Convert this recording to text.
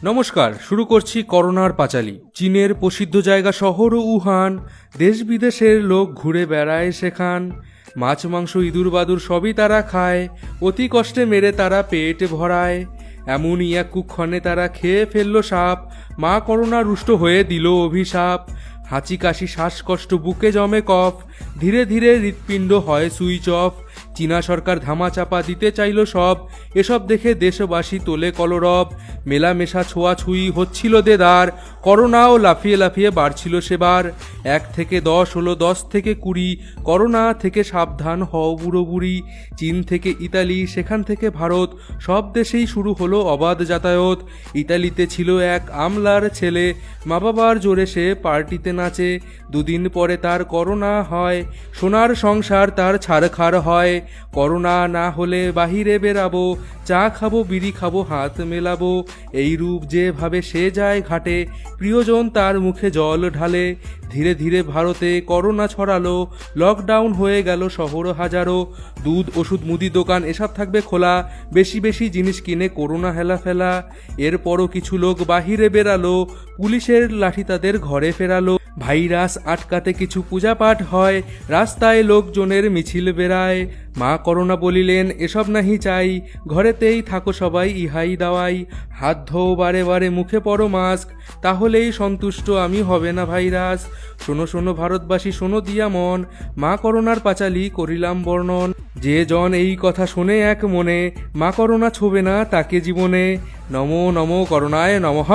নমস্কার, শুরু করছি করোনার পাঁচালী। চীনের প্রসিদ্ধ জায়গা শহর উহান, দেশ বিদেশের লোক ঘুরে বেড়ায় সেখান। মাছ মাংস ইঁদুর বাদুর সবই তারা খায়, অতি কষ্টে মেরে তারা পেট ভরায়। এমনই এক কুক্ষণে তারা খেয়ে ফেলল সাপ, মা করোনা রুষ্ট হয়ে দিল অভিশাপ। হাঁচি কাশি শ্বাসকষ্ট বুকে জমে কফ, ধীরে ধীরে হৃৎপিণ্ড হয় সুইচ অফ। চীনা সরকার ধামাচাপা দিতে চাইল সব, এসব দেখে দেশবাসী তোলে কলরব। মেলামেশা ছোঁয়াছুঁই হচ্ছিল দেদার, করোনাও লাফিয়ে লাফিয়ে বাড়ছিল সেবার। 1 থেকে 10 হলো, 10 থেকে 20, করোনা থেকে সাবধান হও বুড়ো বুড়ি। চীন থেকে ইতালি, সেখান থেকে ভারত, সব দেশেই শুরু হলো অবাধ যাতায়াত। ইতালিতে ছিল এক আমলার ছেলে, মা বাবার জোরে সে পার্টিতে নাচে। 2 দিন পরে তার করোনা হয়, সোনার সংসার তার ছাড়খাড় হয়। করোনা না হলে বাহিরে বেরাবো, চা খাবো বিড়ি খাবো হাত মেলাবো। এই রূপ যেভাবে সে যায় ঘাটে, প্রিয়জন তার মুখে জল ঢালে। ধীরে ধীরে ভারতে করোনা ছড়ালো, লকডাউন হয়ে গেল শহর হাজারো। দুধ ওষুধ মুদি দোকান এসব থাকবে খোলা, বেশি বেশি জিনিস কিনে করোনা হেলা ফেলা। এরপরও কিছু লোক বাহিরে বেরালো, পুলিশের লাঠি তাদের ঘরে ফেরালো। ভাইরাস আটকাতে কিছু পূজা পাঠ হয়, রাস্তায় লোকজনের মিছিল বেড়ায়। মা করোনা বলিলেন এসব নাহি চাই, ঘরেতেই থাকো সবাই ইহাই দাওয়াই। হাত ধোও বারে বারে, মুখে পরো মাস্ক, তাহলেই সন্তুষ্ট আমি, হবে না ভাইরাস। শোনো শোনো ভারতবাসী, শোনো দিয়া মন, মা করোনার পাঁচালী করিলাম বর্ণন। যে জন এই কথা শুনে এক মনে, মা করোনা ছোবে না তাকে জীবনে। নমো নমো করোনায় নমঃ।